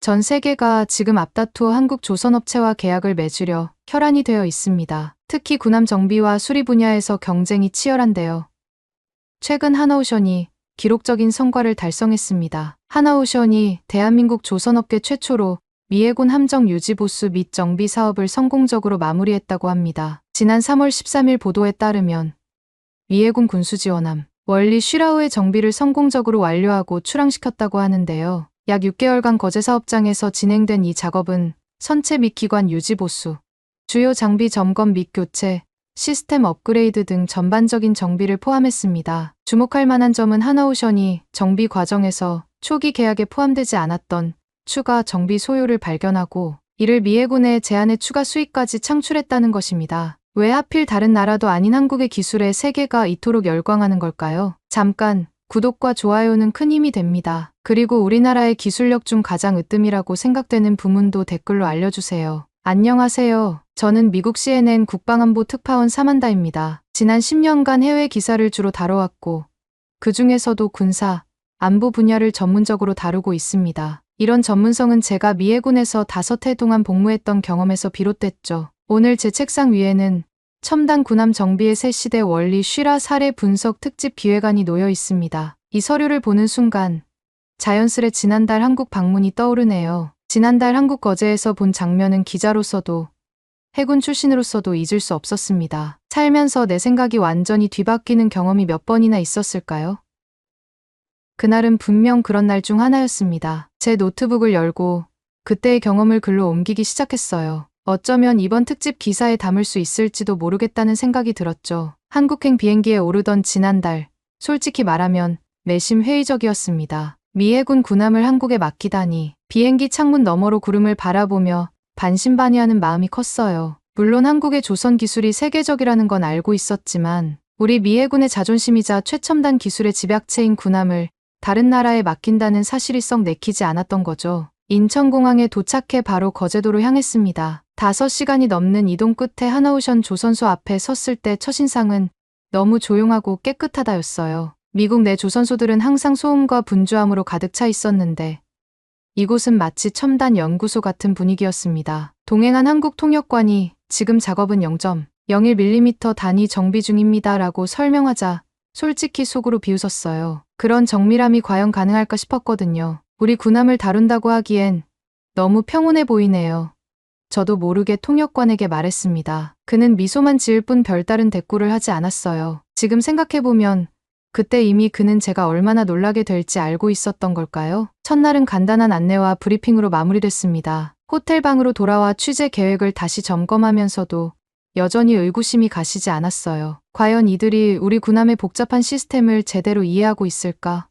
전 세계가 지금 앞다투어 한국 조선업체와 계약을 맺으려 혈안이 되어 있습니다. 특히 군함 정비와 수리 분야에서 경쟁이 치열한데요. 최근 하나오션이 기록적인 성과를 달성했습니다. 하나오션이 대한민국 조선업계 최초로 미해군 함정 유지 보수 및 정비 사업을 성공적으로 마무리했다고 합니다. 지난 3월 13일 보도에 따르면 미해군 군수지원함 월리 슈라우의 정비를 성공적으로 완료하고 출항시켰다고 하는데요. 약 6개월간 거제 사업장에서 진행된 이 작업은 선체 및 기관 유지 보수, 주요 장비 점검 및 교체, 시스템 업그레이드 등 전반적인 정비를 포함했습니다. 주목할 만한 점은 하나오션이 정비 과정에서 초기 계약에 포함되지 않았던 추가 정비 소요를 발견하고 이를 미해군의 제한의 추가 수익까지 창출했다는 것입니다. 왜 하필 다른 나라도 아닌 한국의 기술에 세계가 이토록 열광하는 걸까요? 잠깐, 구독과 좋아요는 큰 힘이 됩니다. 그리고 우리나라의 기술력 중 가장 으뜸이라고 생각되는 부문도 댓글로 알려주세요. 안녕하세요. 저는 미국 CNN 국방안보 특파원 사만다입니다. 지난 10년간 해외 기사를 주로 다뤄왔고 그 중에서도 군사, 안보 분야를 전문적으로 다루고 있습니다. 이런 전문성은 제가 미해군에서 5해 동안 복무했던 경험에서 비롯됐죠. 오늘 제 책상 위에는 첨단 군함 정비의 새 시대 월리 슈라 사례 분석 특집 기획안이 놓여 있습니다. 이 서류를 보는 순간 자연스레 지난달 한국 방문이 떠오르네요. 지난달 한국 거제에서 본 장면은 기자로서도 해군 출신으로서도 잊을 수 없었습니다. 살면서 내 생각이 완전히 뒤바뀌는 경험이 몇 번이나 있었을까요? 그날은 분명 그런 날 중 하나였습니다. 제 노트북을 열고 그때의 경험을 글로 옮기기 시작했어요. 어쩌면 이번 특집 기사에 담을 수 있을지도 모르겠다는 생각이 들었죠. 한국행 비행기에 오르던 지난달, 솔직히 말하면 내심 회의적이었습니다. 미해군 군함을 한국에 맡기다니 비행기 창문 너머로 구름을 바라보며 반신반의하는 마음이 컸어요. 물론 한국의 조선 기술이 세계적이라는 건 알고 있었지만 우리 미해군의 자존심이자 최첨단 기술의 집약체인 군함을 다른 나라에 맡긴다는 사실이 썩 내키지 않았던 거죠. 인천공항에 도착해 바로 거제도로 향했습니다. 5시간이 넘는 이동 끝에 하나오션 조선소 앞에 섰을 때 첫인상은 너무 조용하고 깨끗하다였어요. 미국 내 조선소들은 항상 소음과 분주함으로 가득 차 있었는데 이곳은 마치 첨단 연구소 같은 분위기였습니다. 동행한 한국 통역관이 지금 작업은 0.01mm 단위 정비 중입니다 라고 설명하자 솔직히 속으로 비웃었어요. 그런 정밀함이 과연 가능할까 싶었거든요. 우리 군함을 다룬다고 하기엔 너무 평온해 보이네요. 저도 모르게 통역관에게 말했습니다. 그는 미소만 지을 뿐 별다른 대꾸를 하지 않았어요. 지금 생각해보면 그때 이미 그는 제가 얼마나 놀라게 될지 알고 있었던 걸까요? 첫날은 간단한 안내와 브리핑으로 마무리됐습니다. 호텔 방으로 돌아와 취재 계획을 다시 점검하면서도 여전히 의구심이 가시지 않았어요. 과연 이들이 우리 군함의 복잡한 시스템을 제대로 이해하고 있을까?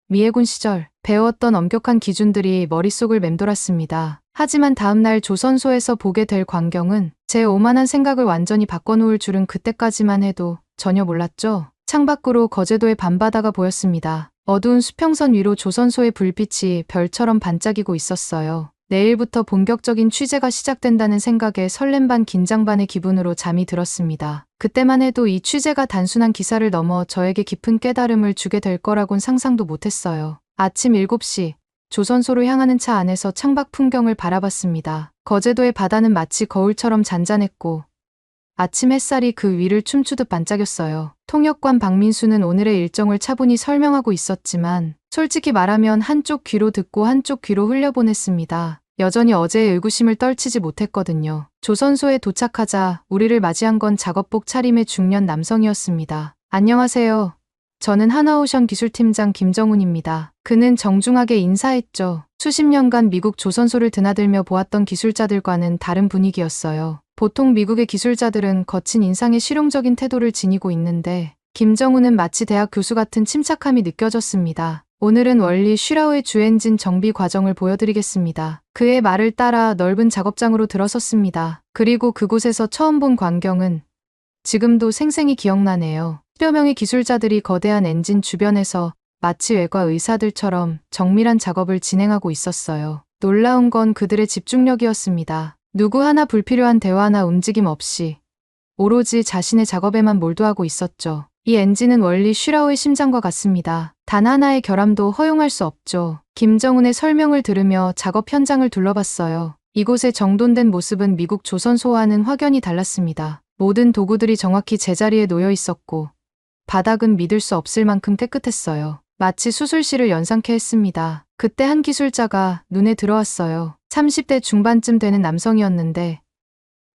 미해군 시절 배웠던 엄격한 기준들이 머릿속을 맴돌았습니다. 하지만 다음날 조선소에서 보게 될 광경은 제 오만한 생각을 완전히 바꿔놓을 줄은 그때까지만 해도 전혀 몰랐죠. 창밖으로 거제도의 밤바다가 보였습니다. 어두운 수평선 위로 조선소의 불빛이 별처럼 반짝이고 있었어요. 내일부터 본격적인 취재가 시작된다는 생각에 설렘 반 긴장 반의 기분으로 잠이 들었습니다. 그때만 해도 이 취재가 단순한 기사를 넘어 저에게 깊은 깨달음을 주게 될 거라곤 상상도 못했어요. 아침 7시 조선소로 향하는 차 안에서 창밖 풍경을 바라봤습니다. 거제도의 바다는 마치 거울처럼 잔잔했고 아침 햇살이 그 위를 춤추듯 반짝였어요. 통역관 박민수는 오늘의 일정을 차분히 설명하고 있었지만 솔직히 말하면 한쪽 귀로 듣고 한쪽 귀로 흘려보냈습니다. 여전히 어제의 의구심을 떨치지 못했거든요. 조선소에 도착하자 우리를 맞이한 건 작업복 차림의 중년 남성이었습니다. 안녕하세요. 저는 하나오션 기술팀장 김정훈입니다. 그는 정중하게 인사했죠. 수십 년간 미국 조선소를 드나들며 보았던 기술자들과는 다른 분위기였어요. 보통 미국의 기술자들은 거친 인상에 실용적인 태도를 지니고 있는데 김정훈은 마치 대학 교수 같은 침착함이 느껴졌습니다. 오늘은 월리 슈라우의 주엔진 정비 과정을 보여드리겠습니다. 그의 말을 따라 넓은 작업장으로 들어섰습니다. 그리고 그곳에서 처음 본 광경은 지금도 생생히 기억나네요. 10여 명의 기술자들이 거대한 엔진 주변에서 마치 외과 의사들처럼 정밀한 작업을 진행하고 있었어요. 놀라운 건 그들의 집중력이었습니다. 누구 하나 불필요한 대화나 움직임 없이 오로지 자신의 작업에만 몰두하고 있었죠. 이 엔진은 월리 슈라우의 심장과 같습니다. 단 하나의 결함도 허용할 수 없죠. 김정은의 설명을 들으며 작업 현장을 둘러봤어요. 이곳의 정돈된 모습은 미국 조선소와는 확연히 달랐습니다. 모든 도구들이 정확히 제자리에 놓여 있었고 바닥은 믿을 수 없을 만큼 깨끗했어요. 마치 수술실을 연상케 했습니다. 그때 한 기술자가 눈에 들어왔어요. 30대 중반쯤 되는 남성이었는데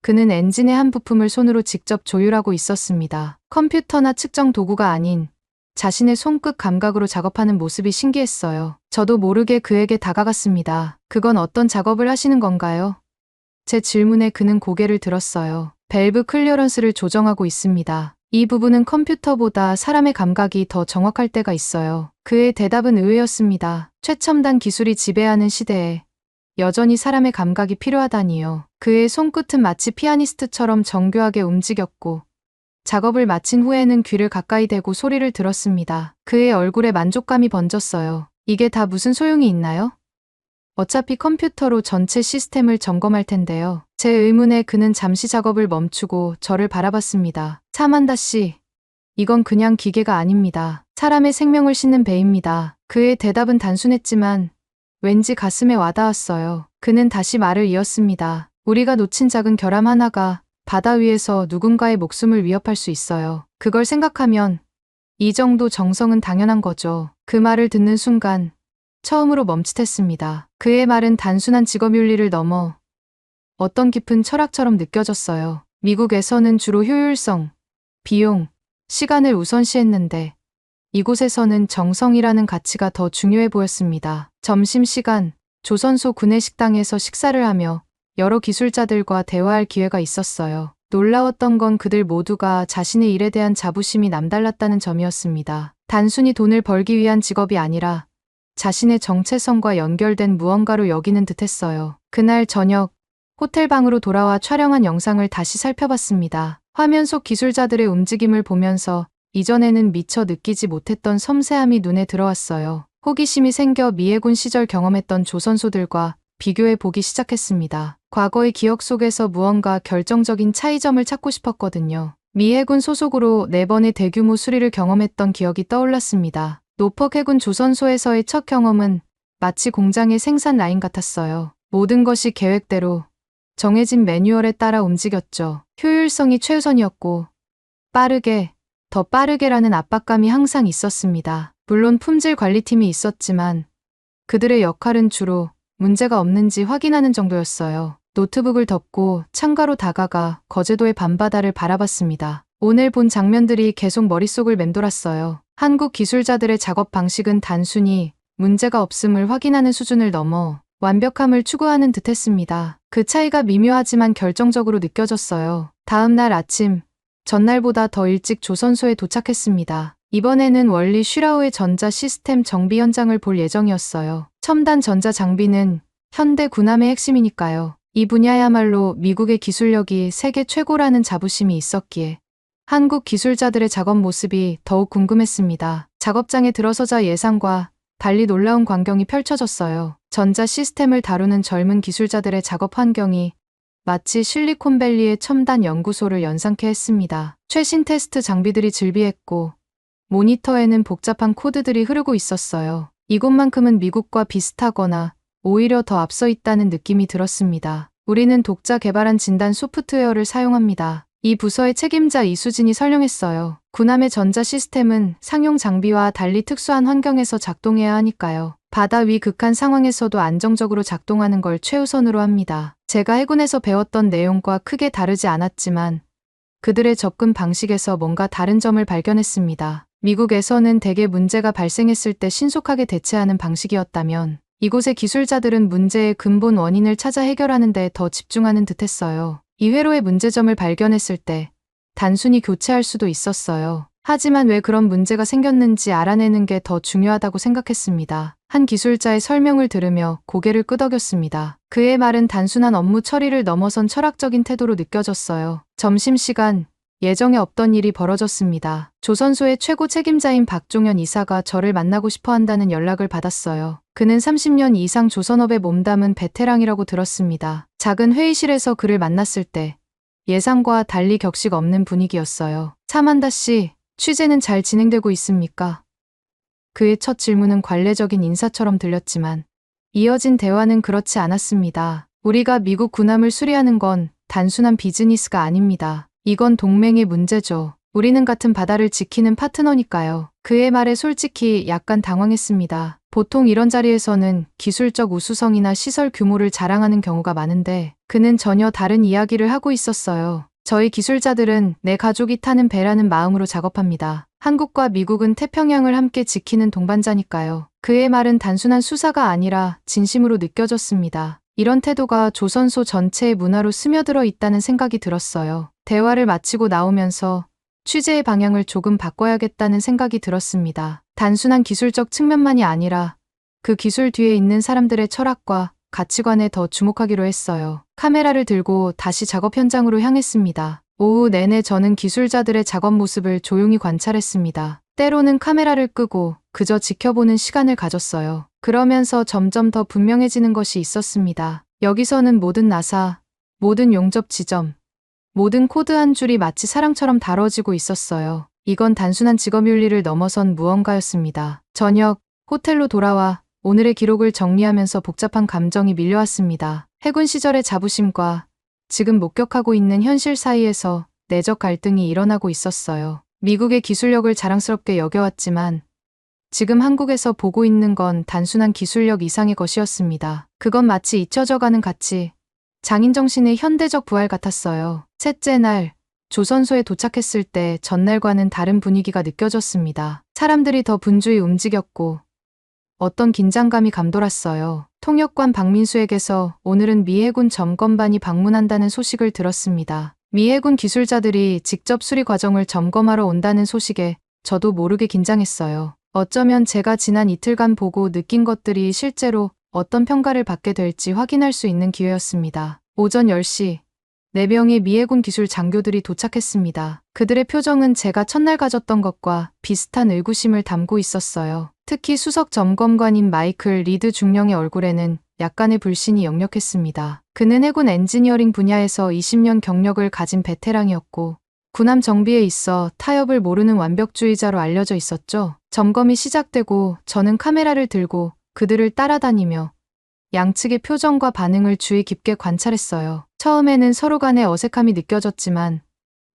그는 엔진의 한 부품을 손으로 직접 조율하고 있었습니다. 컴퓨터나 측정 도구가 아닌 자신의 손끝 감각으로 작업하는 모습이 신기했어요. 저도 모르게 그에게 다가갔습니다. 그건 어떤 작업을 하시는 건가요? 제 질문에 그는 고개를 들었어요. 밸브 클리어런스를 조정하고 있습니다. 이 부분은 컴퓨터보다 사람의 감각이 더 정확할 때가 있어요. 그의 대답은 의외였습니다. 최첨단 기술이 지배하는 시대에 여전히 사람의 감각이 필요하다니요. 그의 손끝은 마치 피아니스트처럼 정교하게 움직였고 작업을 마친 후에는 귀를 가까이 대고 소리를 들었습니다. 그의 얼굴에 만족감이 번졌어요. 이게 다 무슨 소용이 있나요? 어차피 컴퓨터로 전체 시스템을 점검할 텐데요. 제 의문에 그는 잠시 작업을 멈추고 저를 바라봤습니다. 사만다 씨, 이건 그냥 기계가 아닙니다. 사람의 생명을 싣는 배입니다. 그의 대답은 단순했지만 왠지 가슴에 와닿았어요. 그는 다시 말을 이었습니다. 우리가 놓친 작은 결함 하나가 바다 위에서 누군가의 목숨을 위협할 수 있어요. 그걸 생각하면 이 정도 정성은 당연한 거죠. 그 말을 듣는 순간 처음으로 멈칫했습니다. 그의 말은 단순한 직업 윤리를 넘어 어떤 깊은 철학처럼 느껴졌어요. 미국에서는 주로 효율성, 비용, 시간을 우선시했는데 이곳에서는 정성이라는 가치가 더 중요해 보였습니다. 점심시간, 조선소 구내식당에서 식사를 하며 여러 기술자들과 대화할 기회가 있었어요. 놀라웠던 건 그들 모두가 자신의 일에 대한 자부심이 남달랐다는 점이었습니다. 단순히 돈을 벌기 위한 직업이 아니라 자신의 정체성과 연결된 무언가로 여기는 듯했어요. 그날 저녁, 호텔방으로 돌아와 촬영한 영상을 다시 살펴봤습니다. 화면 속 기술자들의 움직임을 보면서 이전에는 미처 느끼지 못했던 섬세함이 눈에 들어왔어요. 호기심이 생겨 미해군 시절 경험했던 조선소들과 비교해 보기 시작했습니다. 과거의 기억 속에서 무언가 결정적인 차이점을 찾고 싶었거든요. 미해군 소속으로 4번의 대규모 수리를 경험했던 기억이 떠올랐습니다. 노폭 해군 조선소에서의 첫 경험은 마치 공장의 생산 라인 같았어요. 모든 것이 계획대로 정해진 매뉴얼에 따라 움직였죠. 효율성이 최우선이었고 빠르게, 더 빠르게라는 압박감이 항상 있었습니다. 물론 품질 관리팀이 있었지만 그들의 역할은 주로 문제가 없는지 확인하는 정도였어요. 노트북을 덮고 창가로 다가가 거제도의 밤바다를 바라봤습니다. 오늘 본 장면들이 계속 머릿속을 맴돌았어요. 한국 기술자들의 작업 방식은 단순히 문제가 없음을 확인하는 수준을 넘어 완벽함을 추구하는 듯했습니다. 그 차이가 미묘하지만 결정적으로 느껴졌어요. 다음 날 아침, 전날보다 더 일찍 조선소에 도착했습니다. 이번에는 월리 슈라우의 전자 시스템 정비 현장을 볼 예정이었어요. 첨단 전자 장비는 현대 군함의 핵심이니까요. 이 분야야말로 미국의 기술력이 세계 최고라는 자부심이 있었기에 한국 기술자들의 작업 모습이 더욱 궁금했습니다. 작업장에 들어서자 예상과 달리 놀라운 광경이 펼쳐졌어요. 전자 시스템을 다루는 젊은 기술자들의 작업 환경이 마치 실리콘밸리의 첨단 연구소를 연상케 했습니다. 최신 테스트 장비들이 즐비했고 모니터에는 복잡한 코드들이 흐르고 있었어요. 이곳만큼은 미국과 비슷하거나 오히려 더 앞서 있다는 느낌이 들었습니다. 우리는 독자 개발한 진단 소프트웨어를 사용합니다. 이 부서의 책임자 이수진이 설명했어요. 군함의 전자 시스템은 상용 장비와 달리 특수한 환경에서 작동해야 하니까요. 바다 위 극한 상황에서도 안정적으로 작동하는 걸 최우선으로 합니다. 제가 해군에서 배웠던 내용과 크게 다르지 않았지만 그들의 접근 방식에서 뭔가 다른 점을 발견했습니다. 미국에서는 대개 문제가 발생했을 때 신속하게 대처하는 방식이었다면 이곳의 기술자들은 문제의 근본 원인을 찾아 해결하는 데 더 집중하는 듯했어요. 이 회로의 문제점을 발견했을 때 단순히 교체할 수도 있었어요. 하지만 왜 그런 문제가 생겼는지 알아내는 게 더 중요하다고 생각했습니다. 한 기술자의 설명을 들으며 고개를 끄덕였습니다. 그의 말은 단순한 업무 처리를 넘어선 철학적인 태도로 느껴졌어요. 점심시간, 예정에 없던 일이 벌어졌습니다. 조선소의 최고 책임자인 박종현 이사가 저를 만나고 싶어 한다는 연락을 받았어요. 그는 30년 이상 조선업에 몸담은 베테랑이라고 들었습니다. 작은 회의실에서 그를 만났을 때 예상과 달리 격식 없는 분위기였어요. 사만다 씨, 취재는 잘 진행되고 있습니까? 그의 첫 질문은 관례적인 인사처럼 들렸지만 이어진 대화는 그렇지 않았습니다. 우리가 미국 군함을 수리하는 건 단순한 비즈니스가 아닙니다. 이건 동맹의 문제죠. 우리는 같은 바다를 지키는 파트너니까요. 그의 말에 솔직히 약간 당황했습니다. 보통 이런 자리에서는 기술적 우수성이나 시설 규모를 자랑하는 경우가 많은데 그는 전혀 다른 이야기를 하고 있었어요. 저희 기술자들은 내 가족이 타는 배라는 마음으로 작업합니다. 한국과 미국은 태평양을 함께 지키는 동반자니까요. 그의 말은 단순한 수사가 아니라 진심으로 느껴졌습니다. 이런 태도가 조선소 전체의 문화로 스며들어 있다는 생각이 들었어요. 대화를 마치고 나오면서 취재의 방향을 조금 바꿔야겠다는 생각이 들었습니다. 단순한 기술적 측면만이 아니라 그 기술 뒤에 있는 사람들의 철학과 가치관에 더 주목하기로 했어요. 카메라를 들고 다시 작업 현장으로 향했습니다. 오후 내내 저는 기술자들의 작업 모습을 조용히 관찰했습니다. 때로는 카메라를 끄고 그저 지켜보는 시간을 가졌어요. 그러면서 점점 더 분명해지는 것이 있었습니다. 여기서는 모든 나사, 모든 용접 지점, 모든 코드 한 줄이 마치 사랑처럼 다뤄지고 있었어요. 이건 단순한 직업윤리를 넘어선 무언가였습니다. 저녁, 호텔로 돌아와 오늘의 기록을 정리하면서 복잡한 감정이 밀려왔습니다. 해군 시절의 자부심과 지금 목격하고 있는 현실 사이에서 내적 갈등이 일어나고 있었어요. 미국의 기술력을 자랑스럽게 여겨왔지만 지금 한국에서 보고 있는 건 단순한 기술력 이상의 것이었습니다. 그건 마치 잊혀져가는 가치, 장인정신의 현대적 부활 같았어요. 셋째 날, 조선소에 도착했을 때 전날과는 다른 분위기가 느껴졌습니다. 사람들이 더 분주히 움직였고 어떤 긴장감이 감돌았어요. 통역관 박민수에게서 오늘은 미 해군 점검반이 방문한다는 소식을 들었습니다. 미 해군 기술자들이 직접 수리 과정을 점검하러 온다는 소식에 저도 모르게 긴장했어요. 어쩌면 제가 지난 이틀간 보고 느낀 것들이 실제로 어떤 평가를 받게 될지 확인할 수 있는 기회였습니다. 오전 10시, 4명의 미 해군 기술 장교들이 도착했습니다. 그들의 표정은 제가 첫날 가졌던 것과 비슷한 의구심을 담고 있었어요. 특히 수석 점검관인 마이클 리드 중령의 얼굴에는 약간의 불신이 역력했습니다. 그는 해군 엔지니어링 분야에서 20년 경력을 가진 베테랑이었고 군함 정비에 있어 타협을 모르는 완벽주의자로 알려져 있었죠. 점검이 시작되고 저는 카메라를 들고 그들을 따라다니며 양측의 표정과 반응을 주의 깊게 관찰했어요. 처음에는 서로 간의 어색함이 느껴졌지만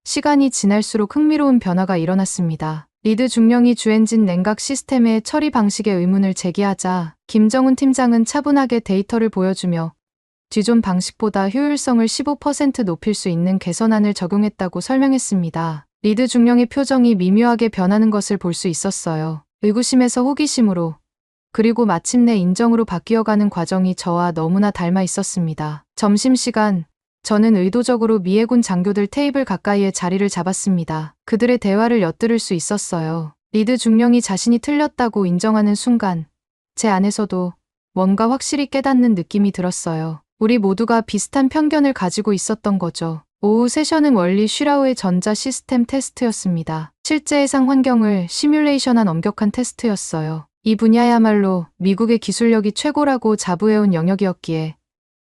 시간이 지날수록 흥미로운 변화가 일어났습니다. 리드 중령이 주엔진 냉각 시스템의 처리 방식에 의문을 제기하자 김정훈 팀장은 차분하게 데이터를 보여주며 기존 방식보다 효율성을 15% 높일 수 있는 개선안을 적용했다고 설명했습니다. 리드 중령의 표정이 미묘하게 변하는 것을 볼 수 있었어요. 의구심에서 호기심으로, 그리고 마침내 인정으로 바뀌어가는 과정이 저와 너무나 닮아 있었습니다. 점심시간, 저는 의도적으로 미 해군 장교들 테이블 가까이에 자리를 잡았습니다. 그들의 대화를 엿들을 수 있었어요. 리드 중령이 자신이 틀렸다고 인정하는 순간 제 안에서도 뭔가 확실히 깨닫는 느낌이 들었어요. 우리 모두가 비슷한 편견을 가지고 있었던 거죠. 오후 세션은 원리 슈라우의 전자 시스템 테스트였습니다. 실제 해상 환경을 시뮬레이션한 엄격한 테스트였어요. 이 분야야말로 미국의 기술력이 최고라고 자부해온 영역이었기에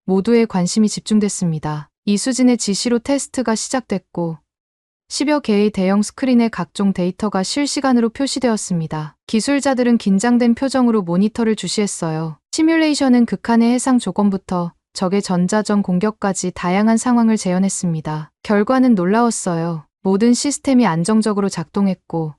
모두의 관심이 집중됐습니다. 이 수진의 지시로 테스트가 시작됐고 10여 개의 대형 스크린에 각종 데이터가 실시간으로 표시되었습니다. 기술자들은 긴장된 표정으로 모니터를 주시했어요. 시뮬레이션은 극한의 해상 조건부터 적의 전자전 공격까지 다양한 상황을 재현했습니다. 결과는 놀라웠어요. 모든 시스템이 안정적으로 작동했고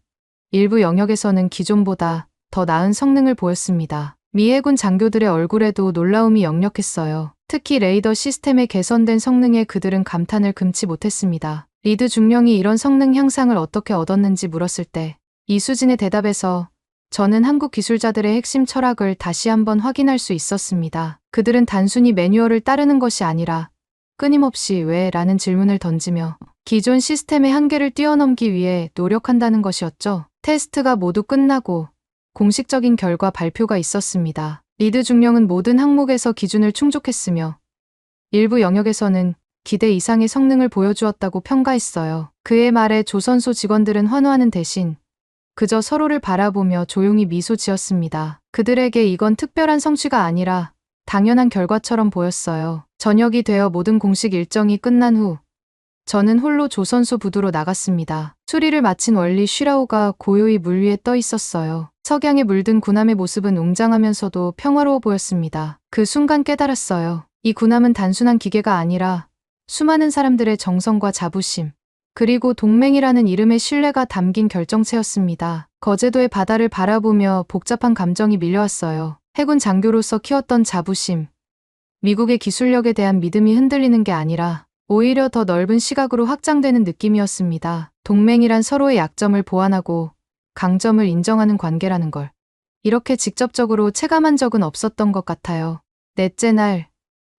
일부 영역에서는 기존보다 더 나은 성능을 보였습니다. 미 해군 장교들의 얼굴에도 놀라움이 역력했어요. 특히 레이더 시스템의 개선된 성능에 그들은 감탄을 금치 못했습니다. 리드 중령이 이런 성능 향상을 어떻게 얻었는지 물었을 때 이수진의 대답에서 저는 한국 기술자들의 핵심 철학을 다시 한번 확인할 수 있었습니다. 그들은 단순히 매뉴얼을 따르는 것이 아니라 끊임없이 왜? 라는 질문을 던지며 기존 시스템의 한계를 뛰어넘기 위해 노력한다는 것이었죠. 테스트가 모두 끝나고 공식적인 결과 발표가 있었습니다. 리드 중령은 모든 항목에서 기준을 충족했으며 일부 영역에서는 기대 이상의 성능을 보여주었다고 평가했어요. 그의 말에 조선소 직원들은 환호하는 대신 그저 서로를 바라보며 조용히 미소 지었습니다. 그들에게 이건 특별한 성취가 아니라 당연한 결과처럼 보였어요. 저녁이 되어 모든 공식 일정이 끝난 후 저는 홀로 조선소 부두로 나갔습니다. 수리를 마친 원리 슈라오가 고요히 물 위에 떠 있었어요. 석양에 물든 군함의 모습은 웅장하면서도 평화로워 보였습니다. 그 순간 깨달았어요. 이 군함은 단순한 기계가 아니라 수많은 사람들의 정성과 자부심, 그리고 동맹이라는 이름의 신뢰가 담긴 결정체였습니다. 거제도의 바다를 바라보며 복잡한 감정이 밀려왔어요. 해군 장교로서 키웠던 자부심, 미국의 기술력에 대한 믿음이 흔들리는 게 아니라 오히려 더 넓은 시각으로 확장되는 느낌이었습니다. 동맹이란 서로의 약점을 보완하고 강점을 인정하는 관계라는 걸 이렇게 직접적으로 체감한 적은 없었던 것 같아요. 넷째 날,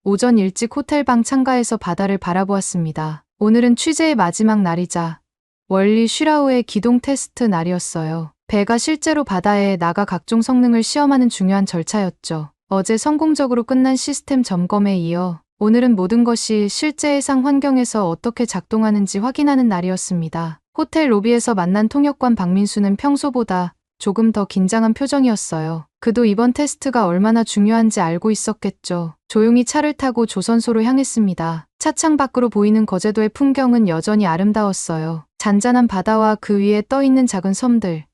오전 일찍 호텔 방 창가에서 바다를 바라보았습니다. 오늘은 취재의 마지막 날이자 원리 슈라오의 기동 테스트 날이었어요. 배가 실제로 바다에 나가 각종 성능을 시험하는 중요한 절차였죠. 어제 성공적으로 끝난 시스템 점검에 이어 오늘은 모든 것이 실제 해상 환경에서 어떻게 작동하는지 확인하는 날이었습니다. 호텔 로비에서 만난 통역관 박민수는 평소보다 조금 더 긴장한 표정이었어요. 그도 이번 테스트가 얼마나 중요한지 알고 있었겠죠. 조용히 차를 타고 조선소로 향했습니다. 차창 밖으로 보이는 거제도의 풍경은 여전히 아름다웠어요. 잔잔한 바다와 그 위에 떠있는 작은 섬들,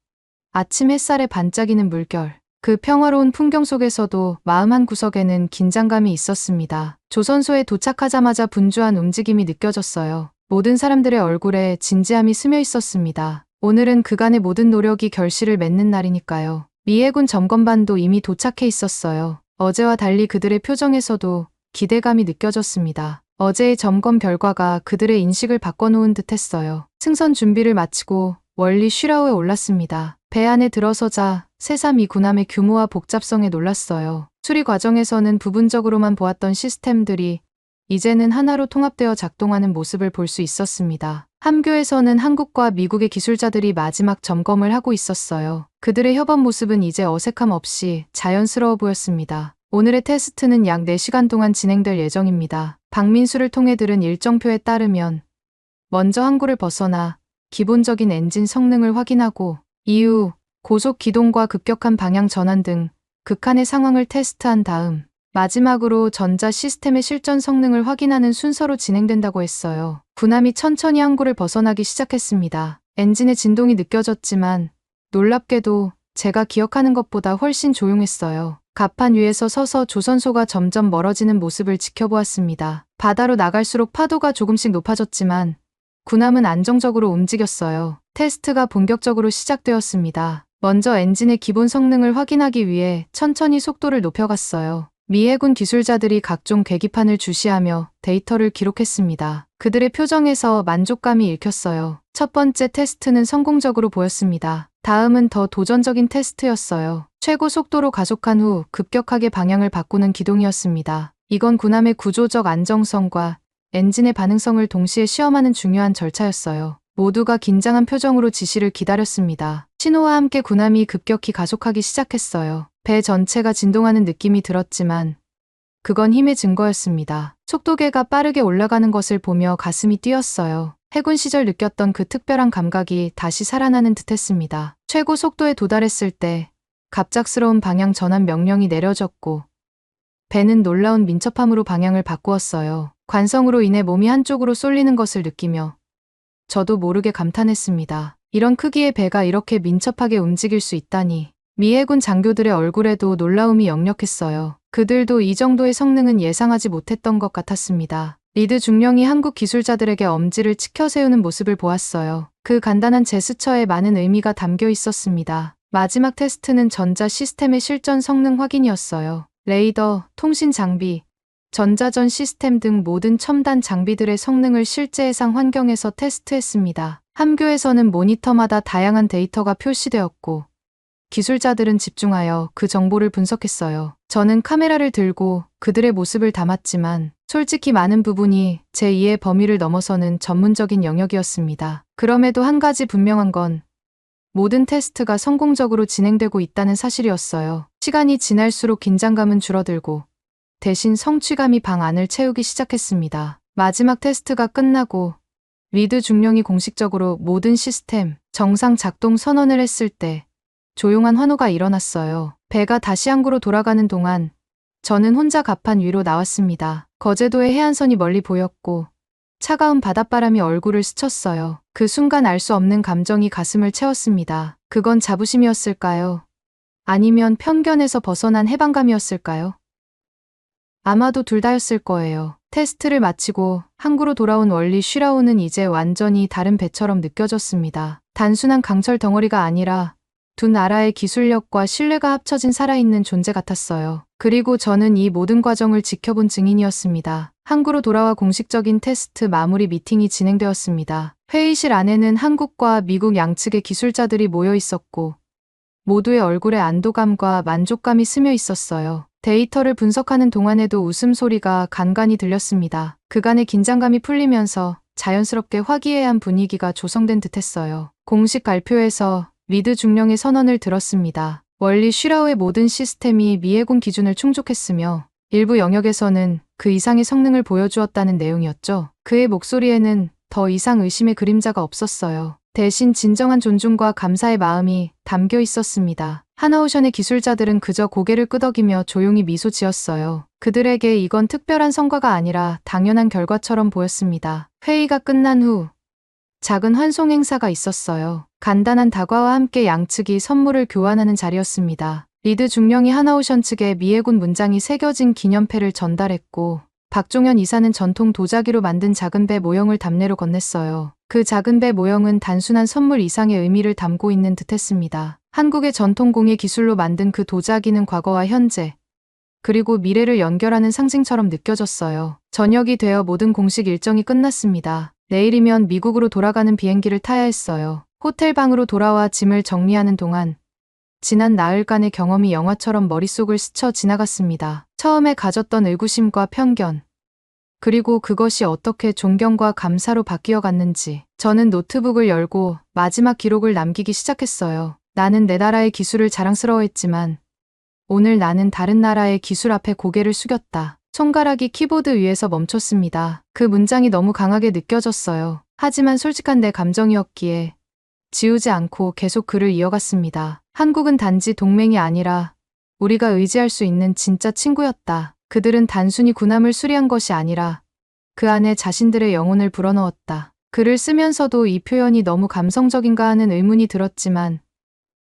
아침 햇살에 반짝이는 물결, 그 평화로운 풍경 속에서도 마음 한구석에는 긴장감이 있었습니다. 조선소에 도착하자마자 분주한 움직임이 느껴졌어요. 모든 사람들의 얼굴에 진지함이 스며 있었습니다. 오늘은 그간의 모든 노력이 결실을 맺는 날이니까요. 미 해군 점검반도 이미 도착해 있었어요. 어제와 달리 그들의 표정에서도 기대감이 느껴졌습니다. 어제의 점검 결과가 그들의 인식을 바꿔놓은 듯했어요. 승선 준비를 마치고 원리 슈라오에 올랐습니다. 배 안에 들어서자 새삼 이 군함의 규모와 복잡성에 놀랐어요. 수리 과정에서는 부분적으로만 보았던 시스템들이 이제는 하나로 통합되어 작동하는 모습을 볼 수 있었습니다. 함교에서는 한국과 미국의 기술자들이 마지막 점검을 하고 있었어요. 그들의 협업 모습은 이제 어색함 없이 자연스러워 보였습니다. 오늘의 테스트는 약 4시간 동안 진행될 예정입니다. 박민수를 통해 들은 일정표에 따르면 먼저 항구를 벗어나 기본적인 엔진 성능을 확인하고 이후 고속 기동과 급격한 방향 전환 등 극한의 상황을 테스트한 다음 마지막으로 전자 시스템의 실전 성능을 확인하는 순서로 진행된다고 했어요. 군함이 천천히 항구를 벗어나기 시작했습니다. 엔진의 진동이 느껴졌지만 놀랍게도 제가 기억하는 것보다 훨씬 조용했어요. 갑판 위에서 서서 조선소가 점점 멀어지는 모습을 지켜보았습니다. 바다로 나갈수록 파도가 조금씩 높아졌지만 군함은 안정적으로 움직였어요. 테스트가 본격적으로 시작되었습니다. 먼저 엔진의 기본 성능을 확인하기 위해 천천히 속도를 높여갔어요. 미 해군 기술자들이 각종 계기판을 주시하며 데이터를 기록했습니다. 그들의 표정에서 만족감이 읽혔어요. 첫 번째 테스트는 성공적으로 보였습니다. 다음은 더 도전적인 테스트였어요. 최고 속도로 가속한 후 급격하게 방향을 바꾸는 기동이었습니다. 이건 군함의 구조적 안정성과 엔진의 반응성을 동시에 시험하는 중요한 절차였어요. 모두가 긴장한 표정으로 지시를 기다렸습니다. 신호와 함께 군함이 급격히 가속하기 시작했어요. 배 전체가 진동하는 느낌이 들었지만 그건 힘의 증거였습니다. 속도계가 빠르게 올라가는 것을 보며 가슴이 뛰었어요. 해군 시절 느꼈던 그 특별한 감각이 다시 살아나는 듯했습니다. 최고 속도에 도달했을 때 갑작스러운 방향 전환 명령이 내려졌고 배는 놀라운 민첩함으로 방향을 바꾸었어요. 관성으로 인해 몸이 한쪽으로 쏠리는 것을 느끼며 저도 모르게 감탄했습니다. 이런 크기의 배가 이렇게 민첩하게 움직일 수 있다니. 미 해군 장교들의 얼굴에도 놀라움이 역력했어요. 그들도 이 정도의 성능은 예상하지 못했던 것 같았습니다. 리드 중령이 한국 기술자들에게 엄지를 치켜 세우는 모습을 보았어요. 그 간단한 제스처에 많은 의미가 담겨 있었습니다. 마지막 테스트는 전자 시스템의 실전 성능 확인이었어요. 레이더, 통신 장비, 전자전 시스템 등 모든 첨단 장비들의 성능을 실제 해상 환경에서 테스트했습니다. 함교에서는 모니터마다 다양한 데이터가 표시되었고 기술자들은 집중하여 그 정보를 분석했어요. 저는 카메라를 들고 그들의 모습을 담았지만 솔직히 많은 부분이 제 이해 범위를 넘어서는 전문적인 영역이었습니다. 그럼에도 한 가지 분명한 건 모든 테스트가 성공적으로 진행되고 있다는 사실이었어요. 시간이 지날수록 긴장감은 줄어들고 대신 성취감이 방 안을 채우기 시작했습니다. 마지막 테스트가 끝나고 리드 중령이 공식적으로 모든 시스템 정상 작동 선언을 했을 때 조용한 환호가 일어났어요. 배가 다시 항구로 돌아가는 동안 저는 혼자 갑판 위로 나왔습니다. 거제도의 해안선이 멀리 보였고 차가운 바닷바람이 얼굴을 스쳤어요. 그 순간 알 수 없는 감정이 가슴을 채웠습니다. 그건 자부심이었을까요? 아니면 편견에서 벗어난 해방감이었을까요? 아마도 둘 다였을 거예요. 테스트를 마치고 항구로 돌아온 월리 쉬라오는 이제 완전히 다른 배처럼 느껴졌습니다. 단순한 강철 덩어리가 아니라 두 나라의 기술력과 신뢰가 합쳐진 살아있는 존재 같았어요. 그리고 저는 이 모든 과정을 지켜본 증인이었습니다. 항구로 돌아와 공식적인 테스트 마무리 미팅이 진행되었습니다. 회의실 안에는 한국과 미국 양측의 기술자들이 모여 있었고 모두의 얼굴에 안도감과 만족감이 스며 있었어요. 데이터를 분석하는 동안에도 웃음소리가 간간히 들렸습니다. 그간의 긴장감이 풀리면서 자연스럽게 화기애애한 분위기가 조성된 듯했어요. 공식 발표에서 미드 중령의 선언을 들었습니다. 월리 쉬라오의 모든 시스템이 미해군 기준을 충족했으며 일부 영역에서는 그 이상의 성능을 보여주었다는 내용이었죠. 그의 목소리에는 더 이상 의심의 그림자가 없었어요. 대신 진정한 존중과 감사의 마음이 담겨 있었습니다. 하나오션의 기술자들은 그저 고개를 끄덕이며 조용히 미소 지었어요. 그들에게 이건 특별한 성과가 아니라 당연한 결과처럼 보였습니다. 회의가 끝난 후 작은 환송 행사가 있었어요. 간단한 다과와 함께 양측이 선물을 교환하는 자리였습니다. 리드 중령이 하나오션 측에 미해군 문장이 새겨진 기념패를 전달했고 박종현 이사는 전통 도자기로 만든 작은 배 모형을 답례로 건넸어요. 그 작은 배 모형은 단순한 선물 이상의 의미를 담고 있는 듯했습니다. 한국의 전통 공예 기술로 만든 그 도자기는 과거와 현재, 그리고 미래를 연결하는 상징처럼 느껴졌어요. 저녁이 되어 모든 공식 일정이 끝났습니다. 내일이면 미국으로 돌아가는 비행기를 타야 했어요. 호텔 방으로 돌아와 짐을 정리하는 동안 지난 나흘간의 경험이 영화처럼 머릿속을 스쳐 지나갔습니다. 처음에 가졌던 의구심과 편견, 그리고 그것이 어떻게 존경과 감사로 바뀌어 갔는지. 저는 노트북을 열고 마지막 기록을 남기기 시작했어요. 나는 내 나라의 기술을 자랑스러워했지만 오늘 나는 다른 나라의 기술 앞에 고개를 숙였다. 손가락이 키보드 위에서 멈췄습니다. 그 문장이 너무 강하게 느껴졌어요. 하지만 솔직한 내 감정이었기에 지우지 않고 계속 글을 이어갔습니다. 한국은 단지 동맹이 아니라 우리가 의지할 수 있는 진짜 친구였다. 그들은 단순히 군함을 수리한 것이 아니라 그 안에 자신들의 영혼을 불어넣었다. 글을 쓰면서도 이 표현이 너무 감성적인가 하는 의문이 들었지만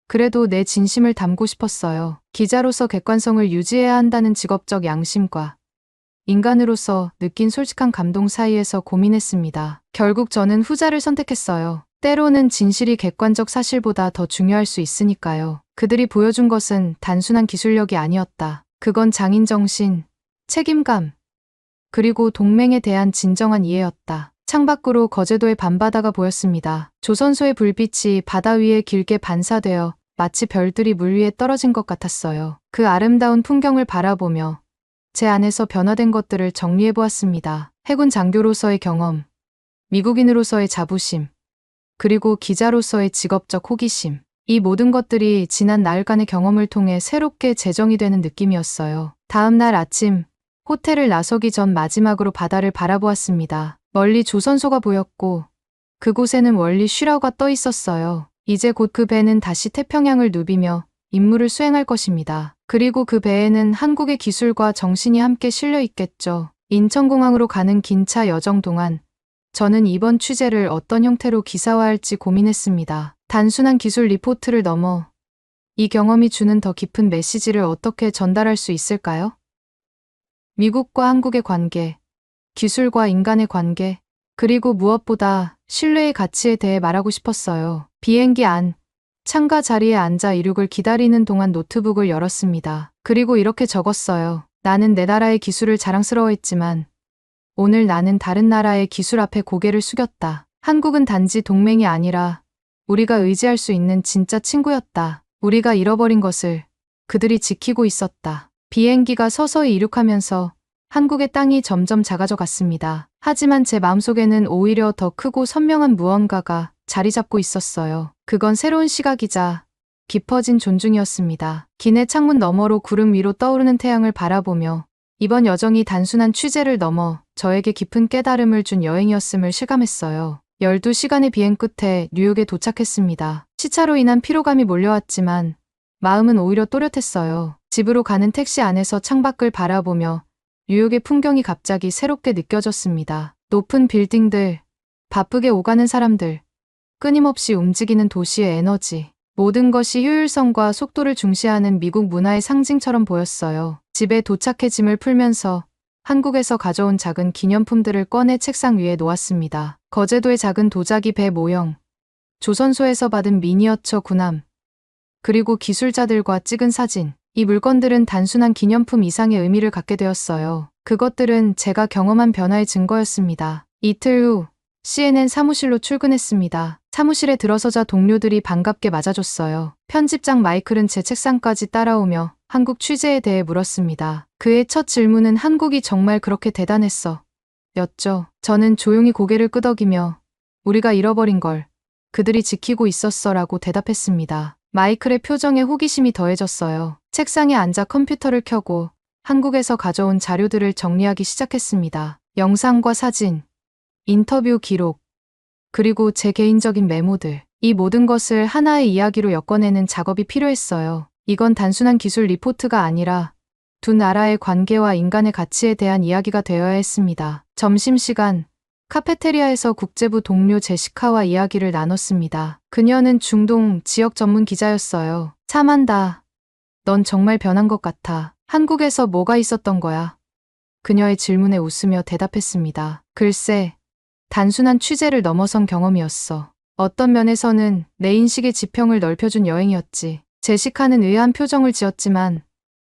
그래도 내 진심을 담고 싶었어요. 기자로서 객관성을 유지해야 한다는 직업적 양심과 인간으로서 느낀 솔직한 감동 사이에서 고민했습니다. 결국 저는 후자를 선택했어요. 때로는 진실이 객관적 사실보다 더 중요할 수 있으니까요. 그들이 보여준 것은 단순한 기술력이 아니었다. 그건 장인정신, 책임감, 그리고 동맹에 대한 진정한 이해였다. 창밖으로 거제도의 밤바다가 보였습니다. 조선소의 불빛이 바다 위에 길게 반사되어 마치 별들이 물 위에 떨어진 것 같았어요. 그 아름다운 풍경을 바라보며 제 안에서 변화된 것들을 정리해 보았습니다. 해군 장교로서의 경험, 미국인으로서의 자부심, 그리고 기자로서의 직업적 호기심. 이 모든 것들이 지난 나흘간의 경험을 통해 새롭게 재정이 되는 느낌이었어요. 다음 날 아침, 호텔을 나서기 전 마지막으로 바다를 바라보았습니다. 멀리 조선소가 보였고 그곳에는 월리 쉬라오가 떠 있었어요. 이제 곧 그 배는 다시 태평양을 누비며 임무를 수행할 것입니다. 그리고 그 배에는 한국의 기술과 정신이 함께 실려 있겠죠. 인천공항으로 가는 긴 차 여정 동안 저는 이번 취재를 어떤 형태로 기사화할지 고민했습니다. 단순한 기술 리포트를 넘어 이 경험이 주는 더 깊은 메시지를 어떻게 전달할 수 있을까요? 미국과 한국의 관계, 기술과 인간의 관계, 그리고 무엇보다 신뢰의 가치에 대해 말하고 싶었어요. 비행기 안, 창가 자리에 앉아 이륙을 기다리는 동안 노트북을 열었습니다. 그리고 이렇게 적었어요. 나는 내 나라의 기술을 자랑스러워했지만 오늘 나는 다른 나라의 기술 앞에 고개를 숙였다. 한국은 단지 동맹이 아니라 우리가 의지할 수 있는 진짜 친구였다. 우리가 잃어버린 것을 그들이 지키고 있었다. 비행기가 서서히 이륙하면서 한국의 땅이 점점 작아져 갔습니다. 하지만 제 마음속에는 오히려 더 크고 선명한 무언가가 자리 잡고 있었어요. 그건 새로운 시각이자 깊어진 존중이었습니다. 기내 창문 너머로 구름 위로 떠오르는 태양을 바라보며 이번 여정이 단순한 취재를 넘어 저에게 깊은 깨달음을 준 여행이었음을 실감했어요. 12시간의 비행 끝에 뉴욕에 도착했습니다. 시차로 인한 피로감이 몰려왔지만 마음은 오히려 또렷했어요. 집으로 가는 택시 안에서 창밖을 바라보며 뉴욕의 풍경이 갑자기 새롭게 느껴졌습니다. 높은 빌딩들, 바쁘게 오가는 사람들, 끊임없이 움직이는 도시의 에너지. 모든 것이 효율성과 속도를 중시하는 미국 문화의 상징처럼 보였어요. 집에 도착해 짐을 풀면서 한국에서 가져온 작은 기념품들을 꺼내 책상 위에 놓았습니다. 거제도의 작은 도자기 배 모형, 조선소에서 받은 미니어처 군함, 그리고 기술자들과 찍은 사진. 이 물건들은 단순한 기념품 이상의 의미를 갖게 되었어요. 그것들은 제가 경험한 변화의 증거였습니다. 이틀 후 CNN 사무실로 출근했습니다. 사무실에 들어서자 동료들이 반갑게 맞아줬어요. 편집장 마이클은 제 책상까지 따라오며 한국 취재에 대해 물었습니다. 그의 첫 질문은 한국이 정말 그렇게 대단했어? 였죠. 저는 조용히 고개를 끄덕이며 우리가 잃어버린 걸 그들이 지키고 있었어 라고 대답했습니다. 마이클의 표정에 호기심이 더해졌어요. 책상에 앉아 컴퓨터를 켜고 한국에서 가져온 자료들을 정리하기 시작했습니다. 영상과 사진, 인터뷰 기록, 그리고 제 개인적인 메모들. 이 모든 것을 하나의 이야기로 엮어내는 작업이 필요했어요. 이건 단순한 기술 리포트가 아니라 두 나라의 관계와 인간의 가치에 대한 이야기가 되어야 했습니다. 점심시간, 카페테리아에서 국제부 동료 제시카와 이야기를 나눴습니다. 그녀는 중동 지역 전문 기자였어요. 참한다. 넌 정말 변한 것 같아. 한국에서 뭐가 있었던 거야? 그녀의 질문에 웃으며 대답했습니다. 글쎄, 단순한 취재를 넘어선 경험이었어. 어떤 면에서는 내 인식의 지평을 넓혀준 여행이었지. 제시카는 의아한 표정을 지었지만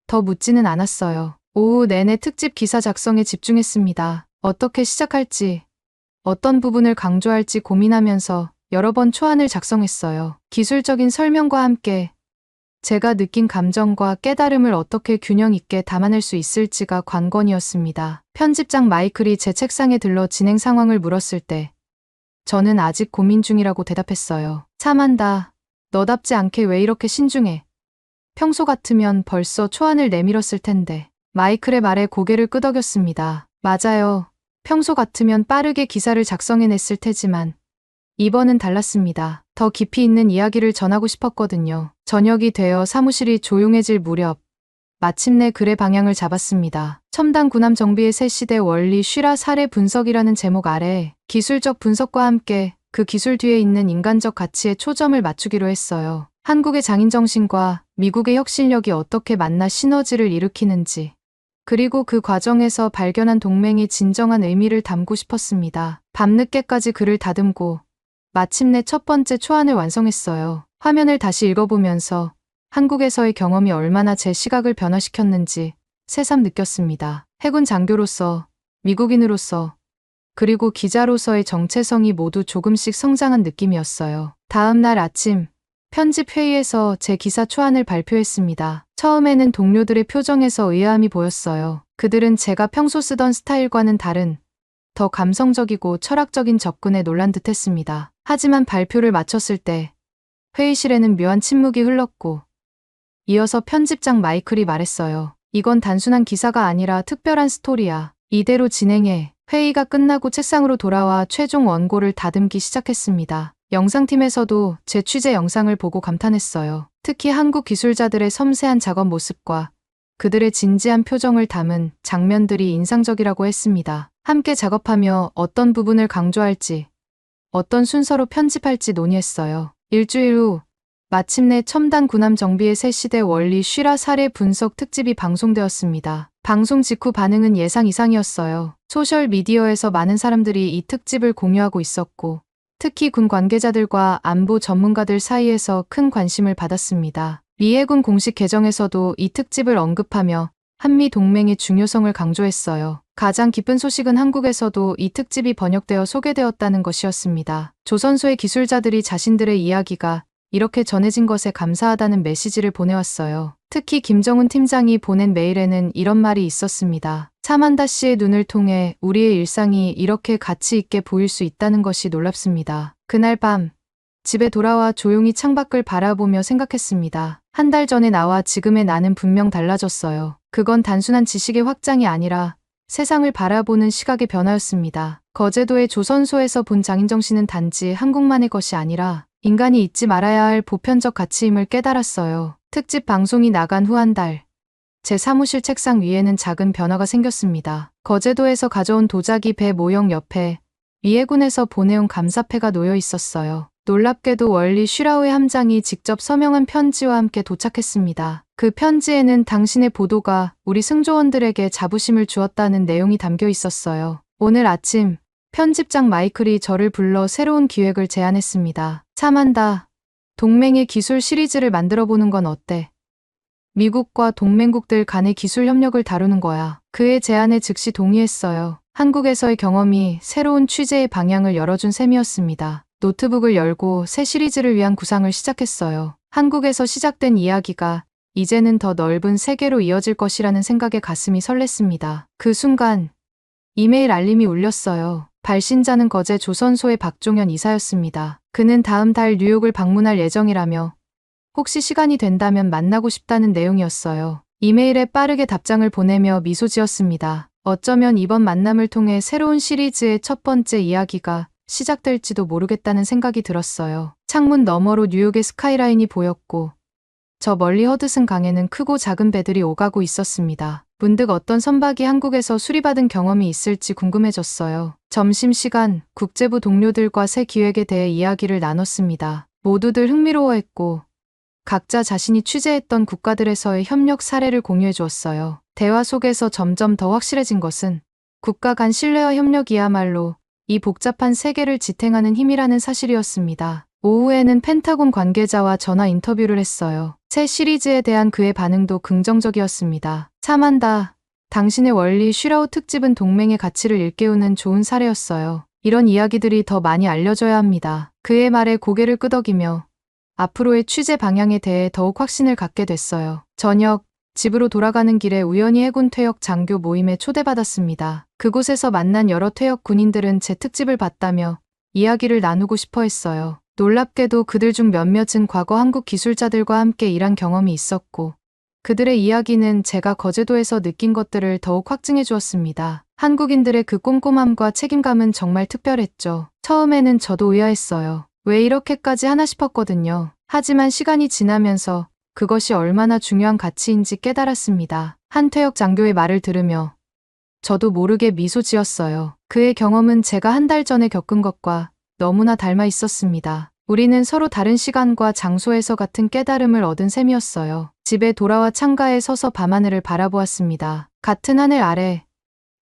더 묻지는 않았어요. 오후 내내 특집 기사 작성에 집중했습니다. 어떻게 시작할지, 어떤 부분을 강조할지 고민하면서 여러 번 초안을 작성했어요. 기술적인 설명과 함께 제가 느낀 감정과 깨달음을 어떻게 균형 있게 담아낼 수 있을지가 관건이었습니다. 편집장 마이클이 제 책상에 들러 진행 상황을 물었을 때 저는 아직 고민 중이라고 대답했어요. 참한다. 너답지 않게 왜 이렇게 신중해? 평소 같으면 벌써 초안을 내밀었을 텐데. 마이클의 말에 고개를 끄덕였습니다. 맞아요. 평소 같으면 빠르게 기사를 작성해냈을 테지만 이번은 달랐습니다. 더 깊이 있는 이야기를 전하고 싶었거든요. 저녁이 되어 사무실이 조용해질 무렵 마침내 글의 방향을 잡았습니다. 첨단 군함 정비의 새 시대 원리 쉬라 사례 분석이라는 제목 아래 기술적 분석과 함께 그 기술 뒤에 있는 인간적 가치에 초점을 맞추기로 했어요. 한국의 장인정신과 미국의 혁신력이 어떻게 만나 시너지를 일으키는지, 그리고 그 과정에서 발견한 동맹의 진정한 의미를 담고 싶었습니다. 밤늦게까지 글을 다듬고 마침내 첫 번째 초안을 완성했어요. 화면을 다시 읽어보면서 한국에서의 경험이 얼마나 제 시각을 변화시켰는지 새삼 느꼈습니다. 해군 장교로서, 미국인으로서, 그리고 기자로서의 정체성이 모두 조금씩 성장한 느낌이었어요. 다음 날 아침, 편집 회의에서 제 기사 초안을 발표했습니다. 처음에는 동료들의 표정에서 의아함이 보였어요. 그들은 제가 평소 쓰던 스타일과는 다른 더 감성적이고 철학적인 접근에 놀란 듯했습니다. 하지만 발표를 마쳤을 때 회의실에는 묘한 침묵이 흘렀고 이어서 편집장 마이클이 말했어요. 이건 단순한 기사가 아니라 특별한 스토리야. 이대로 진행해. 회의가 끝나고 책상으로 돌아와 최종 원고를 다듬기 시작했습니다. 영상팀에서도 제 취재 영상을 보고 감탄했어요. 특히 한국 기술자들의 섬세한 작업 모습과 그들의 진지한 표정을 담은 장면들이 인상적이라고 했습니다. 함께 작업하며 어떤 부분을 강조할지, 어떤 순서로 편집할지 논의했어요. 일주일 후 마침내 첨단 군함 정비의 새 시대 원리 쉬라 사례 분석 특집이 방송되었습니다. 방송 직후 반응은 예상 이상이었어요. 소셜미디어에서 많은 사람들이 이 특집을 공유하고 있었고 특히 군 관계자들과 안보 전문가들 사이에서 큰 관심을 받았습니다. 미 해군 공식 계정에서도 이 특집을 언급하며 한미 동맹의 중요성을 강조했어요. 가장 기쁜 소식은 한국에서도 이 특집이 번역되어 소개되었다는 것이었습니다. 조선소의 기술자들이 자신들의 이야기가 이렇게 전해진 것에 감사하다는 메시지를 보내왔어요. 특히 김정은 팀장이 보낸 메일에는 이런 말이 있었습니다. 차만다 씨의 눈을 통해 우리의 일상이 이렇게 가치 있게 보일 수 있다는 것이 놀랍습니다. 그날 밤 집에 돌아와 조용히 창밖을 바라보며 생각했습니다. 한 달 전에 나와 지금의 나는 분명 달라졌어요. 그건 단순한 지식의 확장이 아니라 세상을 바라보는 시각의 변화였습니다. 거제도의 조선소에서 본 장인정신은 단지 한국만의 것이 아니라 인간이 잊지 말아야 할 보편적 가치임을 깨달았어요. 특집 방송이 나간 후 한 달, 제 사무실 책상 위에는 작은 변화가 생겼습니다. 거제도에서 가져온 도자기 배 모형 옆에 위해군에서 보내온 감사패가 놓여 있었어요. 놀랍게도 월리 슈라우의 함장이 직접 서명한 편지와 함께 도착했습니다. 그 편지에는 당신의 보도가 우리 승조원들에게 자부심을 주었다는 내용이 담겨 있었어요. 오늘 아침 편집장 마이클이 저를 불러 새로운 기획을 제안했습니다. 참한다. 동맹의 기술 시리즈를 만들어보는 건 어때? 미국과 동맹국들 간의 기술 협력을 다루는 거야. 그의 제안에 즉시 동의했어요. 한국에서의 경험이 새로운 취재의 방향을 열어준 셈이었습니다. 노트북을 열고 새 시리즈를 위한 구상을 시작했어요. 한국에서 시작된 이야기가 이제는 더 넓은 세계로 이어질 것이라는 생각에 가슴이 설렜습니다. 그 순간 이메일 알림이 울렸어요. 발신자는 거제 조선소의 박종현 이사였습니다. 그는 다음 달 뉴욕을 방문할 예정이라며 혹시 시간이 된다면 만나고 싶다는 내용이었어요. 이메일에 빠르게 답장을 보내며 미소 지었습니다. 어쩌면 이번 만남을 통해 새로운 시리즈의 첫 번째 이야기가 시작될지도 모르겠다는 생각이 들었어요. 창문 너머로 뉴욕의 스카이라인이 보였고 저 멀리 허드슨 강에는 크고 작은 배들이 오가고 있었습니다. 문득 어떤 선박이 한국에서 수리받은 경험이 있을지 궁금해졌어요. 점심시간 국제부 동료들과 새 기획에 대해 이야기를 나눴습니다. 모두들 흥미로워했고 각자 자신이 취재했던 국가들에서의 협력 사례를 공유해 주었어요. 대화 속에서 점점 더 확실해진 것은 국가 간 신뢰와 협력이야말로 이 복잡한 세계를 지탱하는 힘이라는 사실이었습니다. 오후에는 펜타곤 관계자와 전화 인터뷰를 했어요. 새 시리즈에 대한 그의 반응도 긍정적이었습니다. 참한다. 당신의 월리 슈라우 특집은 동맹의 가치를 일깨우는 좋은 사례였어요. 이런 이야기들이 더 많이 알려져야 합니다. 그의 말에 고개를 끄덕이며 앞으로의 취재 방향에 대해 더욱 확신을 갖게 됐어요. 저녁, 집으로 돌아가는 길에 우연히 해군 퇴역 장교 모임에 초대받았습니다. 그곳에서 만난 여러 퇴역 군인들은 제 특집을 봤다며 이야기를 나누고 싶어 했어요. 놀랍게도 그들 중 몇몇은 과거 한국 기술자들과 함께 일한 경험이 있었고 그들의 이야기는 제가 거제도에서 느낀 것들을 더욱 확증해 주었습니다. 한국인들의 그 꼼꼼함과 책임감은 정말 특별했죠. 처음에는 저도 의아했어요. 왜 이렇게까지 하나 싶었거든요. 하지만 시간이 지나면서 그것이 얼마나 중요한 가치인지 깨달았습니다. 한퇴역 장교의 말을 들으며 저도 모르게 미소 지었어요. 그의 경험은 제가 한 달 전에 겪은 것과 너무나 닮아 있었습니다. 우리는 서로 다른 시간과 장소에서 같은 깨달음을 얻은 셈이었어요. 집에 돌아와 창가에 서서 밤하늘을 바라보았습니다. 같은 하늘 아래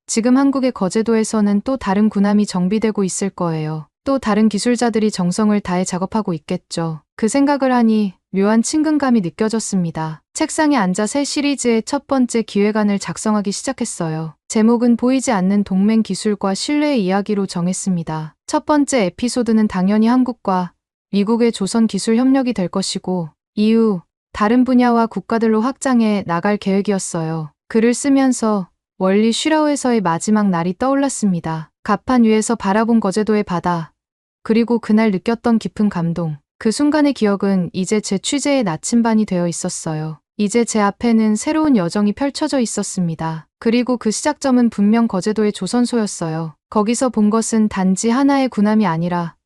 지금 한국의 거제도에서는 또 다른 군함이 정비되고 있을 거예요. 또 다른 기술자들이 정성을 다해 작업하고 있겠죠. 그 생각을 하니 묘한 친근감이 느껴졌습니다. 책상에 앉아 새 시리즈의 첫 번째 기획안을 작성하기 시작했어요. 제목은 보이지 않는 동맹 기술과 신뢰의 이야기로 정했습니다. 첫 번째 에피소드는 당연히 한국과 미국의 조선 기술 협력이 될 것이고 이후 다른 분야와 국가들로 확장해 나갈 계획이었어요. 글을 쓰면서 월리 슈라우에서의 마지막 날이 떠올랐습니다. 갑판 위에서 바라본 거제도의 바다, 그리고 그날 느꼈던 깊은 감동. 그 순간의 기억은 이제 제 취재의 나침반이 되어 있었어요. 이제 제 앞에는 새로운 여정이 펼쳐져 있었습니다. 그리고 그 시작점은 분명 거제도의 조선소였어요. 거기서 본 것은 단지 하나의 군함이 아니라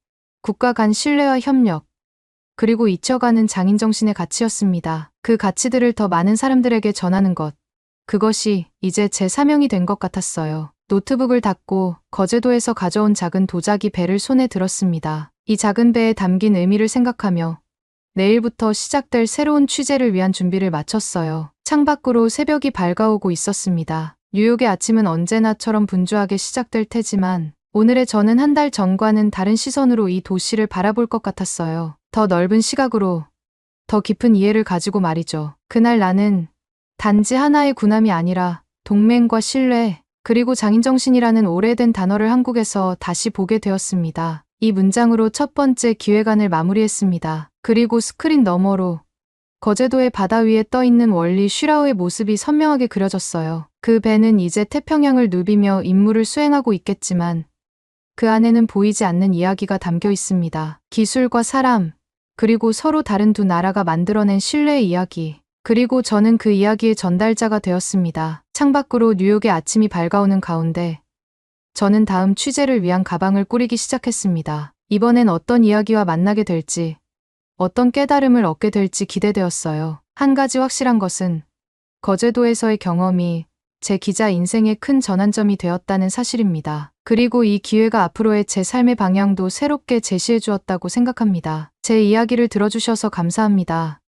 국가 간 신뢰와 협력, 그리고 잊혀가는 장인정신의 가치였습니다. 그 가치들을 더 많은 사람들에게 전하는 것. 그것이 이제 제 사명이 된 것 같았어요. 노트북을 닫고 거제도에서 가져온 작은 도자기 배를 손에 들었습니다. 이 작은 배에 담긴 의미를 생각하며 내일부터 시작될 새로운 취재를 위한 준비를 마쳤어요. 창밖으로 새벽이 밝아오고 있었습니다. 뉴욕의 아침은 언제나처럼 분주하게 시작될 테지만 오늘의 저는 한 달 전과는 다른 시선으로 이 도시를 바라볼 것 같았어요. 더 넓은 시각으로, 더 깊은 이해를 가지고 말이죠. 그날 나는 단지 하나의 군함이 아니라 동맹과 신뢰, 그리고 장인정신이라는 오래된 단어를 한국에서 다시 보게 되었습니다. 이 문장으로 첫 번째 기획안을 마무리했습니다. 그리고 스크린 너머로 거제도의 바다 위에 떠있는 월리 슈라우의 모습이 선명하게 그려졌어요. 그 배는 이제 태평양을 누비며 임무를 수행하고 있겠지만 그 안에는 보이지 않는 이야기가 담겨 있습니다. 기술과 사람, 그리고 서로 다른 두 나라가 만들어낸 신뢰의 이야기. 그리고 저는 그 이야기의 전달자가 되었습니다. 창밖으로 뉴욕의 아침이 밝아오는 가운데 저는 다음 취재를 위한 가방을 꾸리기 시작했습니다. 이번엔 어떤 이야기와 만나게 될지, 어떤 깨달음을 얻게 될지 기대되었어요. 한 가지 확실한 것은 거제도에서의 경험이 제 기자 인생의 큰 전환점이 되었다는 사실입니다. 그리고 이 기회가 앞으로의 제 삶의 방향도 새롭게 제시해 주었다고 생각합니다. 제 이야기를 들어주셔서 감사합니다.